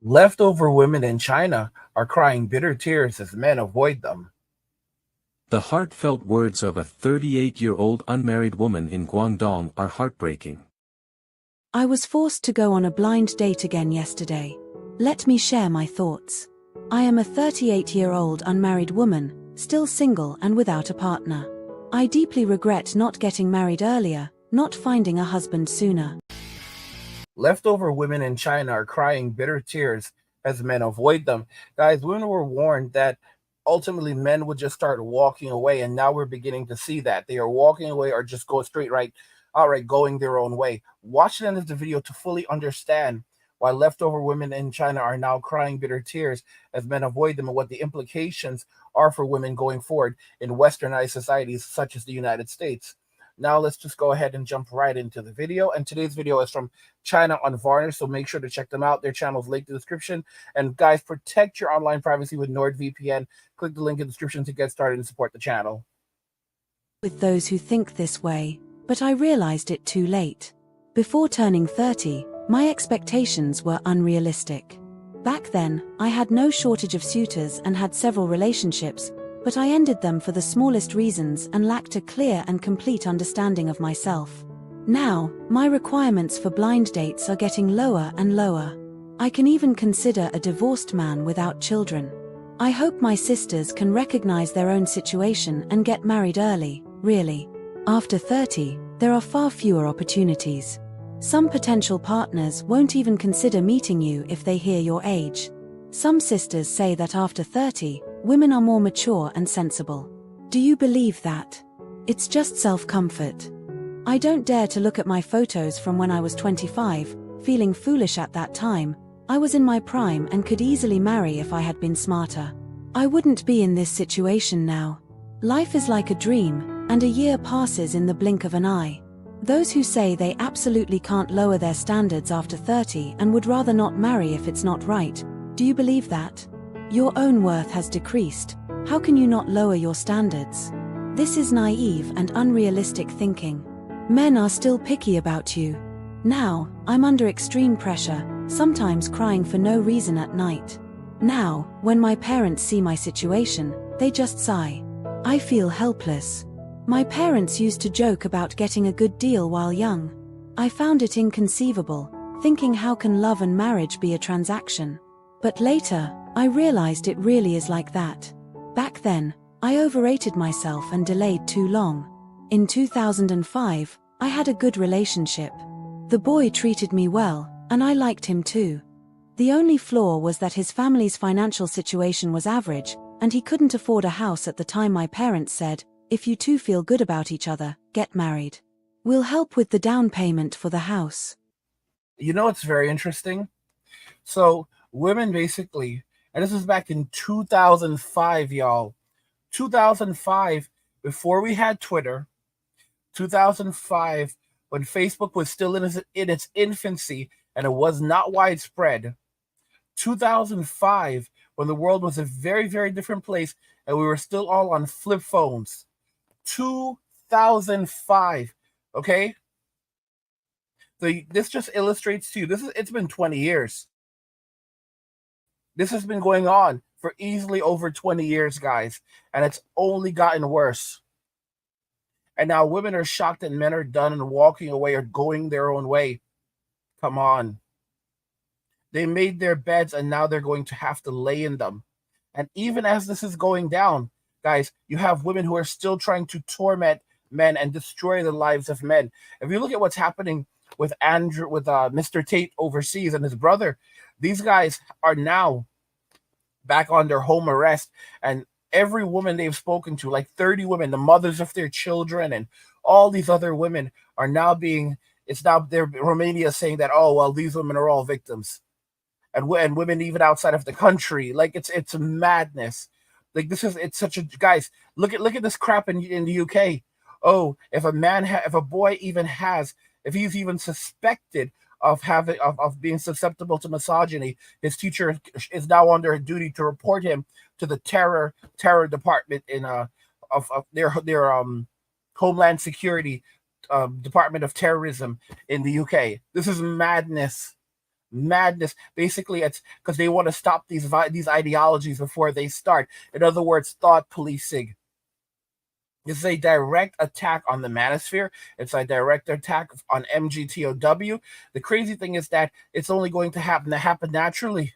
Leftover women in China are crying bitter tears as men avoid them. The heartfelt words of a 38-year-old unmarried woman in Guangdong are heartbreaking. I was forced to go on a blind date again yesterday. Let me share my thoughts. I am a 38-year-old unmarried woman, still single and without a partner. I deeply regret not getting married earlier, not finding a husband sooner. Leftover women in China are crying bitter tears as men avoid them. Guys, women were warned that ultimately men would just start walking away, and now we're beginning to see that. They are walking away or just go straight right, outright going their own way. Watch the end of the video to fully understand why leftover women in China are now crying bitter tears as men avoid them and what the implications are for women going forward in westernized societies such as the United States. Now let's just go ahead and jump right into the video. And today's video is from China Unvarnished, so make sure to check them out. Their channel is linked in the description. And guys, protect your online privacy with NordVPN. Click the link in the description to get started and support the channel. With those who think this way, but I realized it too late. Before turning 30, my expectations were unrealistic. Back then, I had no shortage of suitors and had several relationships, but I ended them for the smallest reasons and lacked a clear and complete understanding of myself. Now, my requirements for blind dates are getting lower and lower. I can even consider a divorced man without children. I hope my sisters can recognize their own situation and get married early, really. After 30, there are far fewer opportunities. Some potential partners won't even consider meeting you if they hear your age. Some sisters say that after 30, women are more mature and sensible. Do you believe that? It's just self-comfort. I don't dare to look at my photos from when I was 25, feeling foolish at that time. I was in my prime and could easily marry if I had been smarter. I wouldn't be in this situation now. Life is like a dream, and a year passes in the blink of an eye. Those who say they absolutely can't lower their standards after 30 and would rather not marry if it's not right, do you believe that? Your own worth has decreased. How can you not lower your standards? This is naive and unrealistic thinking. Men are still picky about you. Now, I'm under extreme pressure, sometimes crying for no reason at night. Now, when my parents see my situation, they just sigh. I feel helpless. My parents used to joke about getting a good deal while young. I found it inconceivable, thinking how can love and marriage be a transaction? But later, I realized it really is like that. Back then, I overrated myself and delayed too long. In 2005, I had a good relationship. The boy treated me well, and I liked him too. The only flaw was that his family's financial situation was average, and he couldn't afford a house at the time. My parents said, if you two feel good about each other, get married. We'll help with the down payment for the house. You know what's very interesting? So women basically, and this was back in 2005, y'all. 2005, before we had Twitter, 2005, when Facebook was still in its infancy and it was not widespread. 2005, when the world was a very, very different place and we were still all on flip phones. 2005, okay? So this just illustrates to you, it's been 20 years. This has been going on for easily over 20 years, guys, and it's only gotten worse. And now women are shocked that men are done and walking away or going their own way. Come on. They made their beds and now they're going to have to lay in them. And even as this is going down, guys, you have women who are still trying to torment men and destroy the lives of men. If you look at what's happening with Mr. Tate overseas and his brother, these guys are now back on their home arrest, and every woman they've spoken to, like 30 women, the mothers of their children, and all these other women are now Romania saying that, oh, well, these women are all victims. And women even outside of the country, like it's madness. Like it's such a, guys, look at this crap in the UK. Oh, if a boy even if he's even suspected of being susceptible to misogyny, his teacher is now under duty to report him to the terror department in of their Homeland Security Department of Terrorism in the UK. This is madness. madness. Basically, it's because they want to stop these ideologies before they start. In other words, thought policing. It's a direct attack on the manosphere. It's a direct attack on MGTOW. The crazy thing is that it's only going to happen naturally.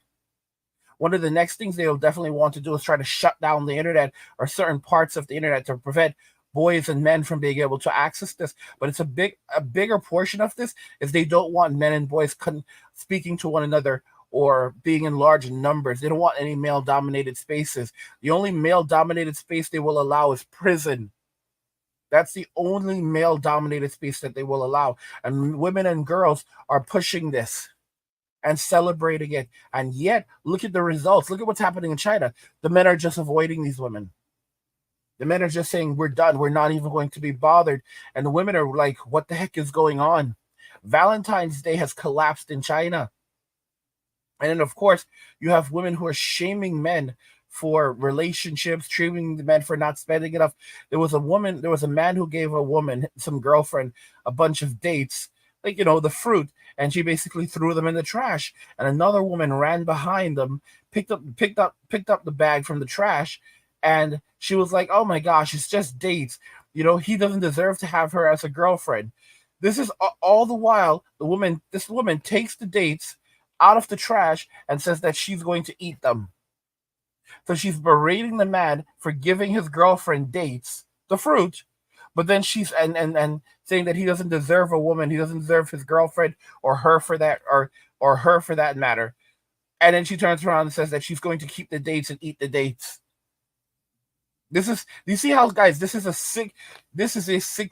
One of the next things they'll definitely want to do is try to shut down the internet or certain parts of the internet to prevent boys and men from being able to access this. But it's a bigger portion of this is they don't want men and boys speaking to one another or being in large numbers. They don't want any male dominated spaces. The only male dominated space they will allow is prison. That's the only male dominated space that they will allow. And women and girls are pushing this and celebrating it. And yet, look at the results. Look at what's happening in China. The men are just avoiding these women. The men are just saying, we're done. We're not even going to be bothered. And the women are like, what the heck is going on? Valentine's Day has collapsed in China. And then, of course, you have women who are shaming men for relationships, shaming the men for not spending enough. There was a man who gave a woman, some girlfriend, a bunch of dates, like, the fruit, and she basically threw them in the trash. And another woman ran behind them, picked up the bag from the trash, and she was like, "Oh my gosh, it's just dates. He doesn't deserve to have her as a girlfriend." This is all the while this woman takes the dates out of the trash and says that she's going to eat them. So she's berating the man for giving his girlfriend dates, the fruit, but then she's and saying that he doesn't deserve a woman, he doesn't deserve his girlfriend or her for that or her for that matter. And then she turns around and says that she's going to keep the dates and eat the dates. You see how, guys, this is a sick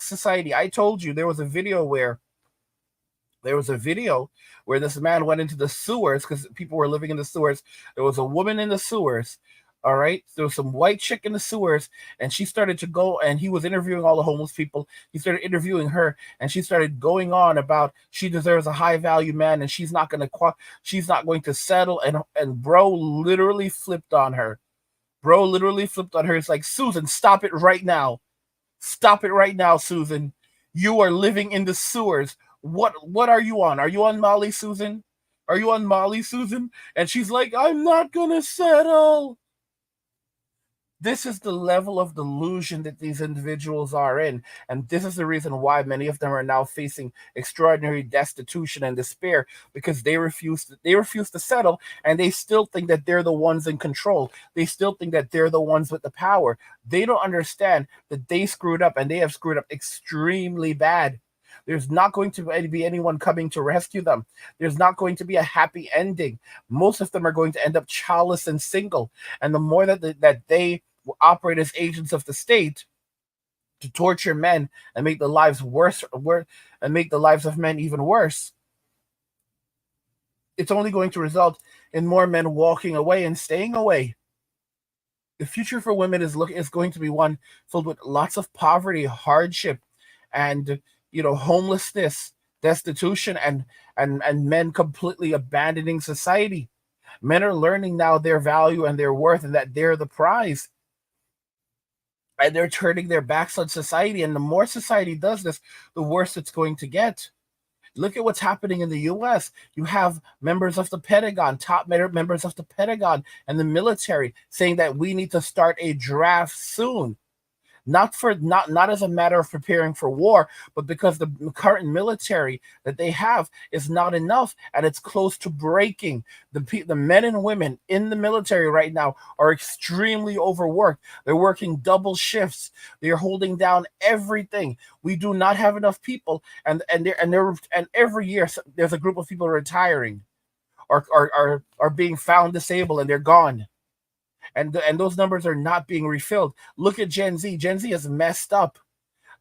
society. I told you there was a video where this man went into the sewers because people were living in the sewers. There was a woman in the sewers. All right. There was some white chick in the sewers, and she started to go, and he was interviewing all the homeless people. He started interviewing her, and she started going on about she deserves a high value man, and she's not going to settle. And bro literally flipped on her. It's like, Susan, stop it right now. Stop it right now, Susan. You are living in the sewers. What are you on? Are you on Molly, Susan? Are you on Molly, Susan? And she's like, I'm not gonna settle. This is the level of delusion that these individuals are in. And this is the reason why many of them are now facing extraordinary destitution and despair, because they refuse to settle, and they still think that they're the ones in control. They still think that they're the ones with the power. They don't understand that they screwed up, and they have screwed up extremely bad. There's not going to be anyone coming to rescue them. There's not going to be a happy ending. Most of them are going to end up childless and single. And the more that they operate as agents of the state to torture men and make the lives and make the lives of men even worse, it's only going to result in more men walking away and staying away. The future for women is going to be one filled with lots of poverty, hardship, and homelessness, destitution, and men completely abandoning society. Men are learning now their value and their worth, and that they're the prize. And they're turning their backs on society. And the more society does this, the worse it's going to get. Look at what's happening in the US. You have members of the Pentagon, top members of the Pentagon and the military saying that we need to start a draft soon. Not as a matter of preparing for war, but because the current military that they have is not enough, and it's close to breaking. The men and women in the military right now are extremely overworked. They're working double shifts. They're holding down everything. We do not have enough people, and every year there's a group of people retiring, or being found disabled, and they're gone. And those numbers are not being refilled. Look at Gen Z. Gen Z is messed up.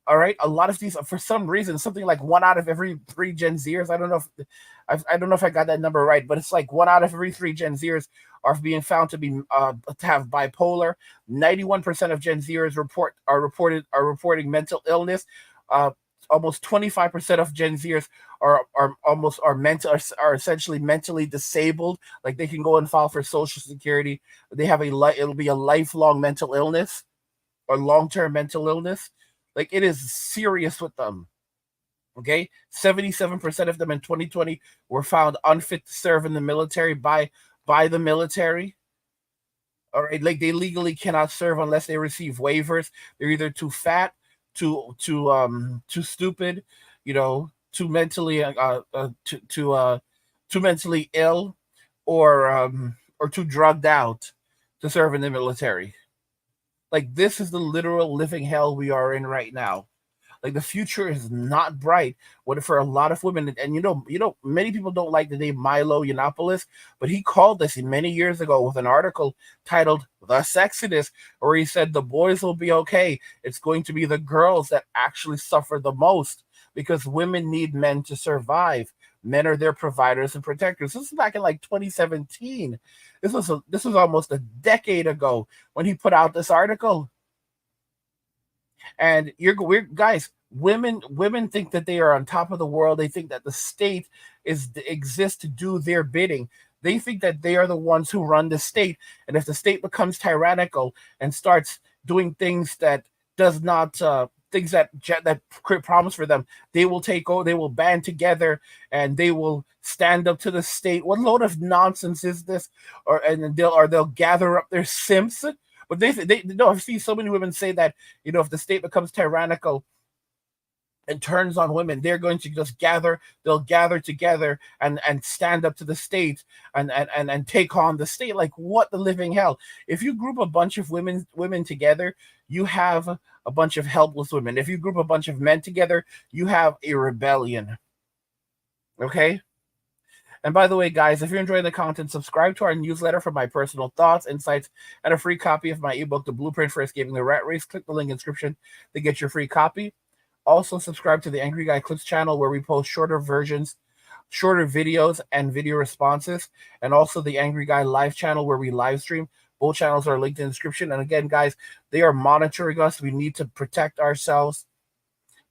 All right, a lot of these, for some reason, something like 1 out of every 3 Gen Zers. I don't know if I got that number right, but it's like 1 out of every 3 Gen Zers are being found to have bipolar. 91% of Gen Zers are reporting mental illness. Almost 25% of Gen Zers are essentially mentally disabled. Like, they can go and file for Social Security. They have it'll be a lifelong mental illness or long-term mental illness. Like, it is serious with them. Okay, 77% of them in 2020 were found unfit to serve in the military by the military. All right, like they legally cannot serve unless they receive waivers. They're either too fat, too stupid, too mentally too mentally ill, or too drugged out to serve in the military. Like this is the literal living hell we are in right now. Like the future is not bright. What for a lot of women, and many people don't like the name Milo Yiannopoulos, but he called this many years ago with an article titled "The Sexiness," where he said the boys will be okay. It's going to be the girls that actually suffer the most because women need men to survive. Men are their providers and protectors. This is back in like 2017. This was almost a decade ago when he put out this article. And we're guys, women think that they are on top of the world. They think that the state exists to do their bidding. They think that they are the ones who run the state, and if the state becomes tyrannical and starts doing things that does not things that create problems for them, they will take over. They will band together and they will stand up to the state. What load of nonsense is this? They'll gather up their simps. But they no, I've seen so many women say that, if the state becomes tyrannical and turns on women, they're going to just they'll gather together and stand up to the state and take on the state. Like what the living hell? If you group a bunch of women together, you have a bunch of helpless women. If you group a bunch of men together, you have a rebellion. Okay? And by the way, guys, if you're enjoying the content, subscribe to our newsletter for my personal thoughts, insights, and a free copy of my ebook, The Blueprint for Escaping the Rat Race. Click the link in the description to get your free copy. Also, subscribe to the Angry Guy Clips channel where we post shorter videos and video responses, and also the Angry Guy Live channel where we live stream. Both channels are linked in the description. And again, guys, they are monitoring us. We need to protect ourselves.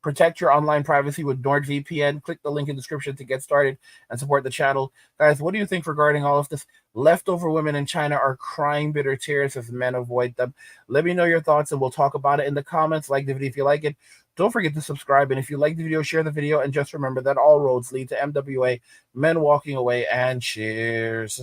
Protect your online privacy with NordVPN. Click the link in the description to get started and support the channel. Guys, what do you think regarding all of this? Leftover women in China are crying bitter tears as men avoid them. Let me know your thoughts and we'll talk about it in the comments. Like the video if you like it. Don't forget to subscribe. And if you like the video, share the video. And just remember that all roads lead to MWA, men walking away, and cheers.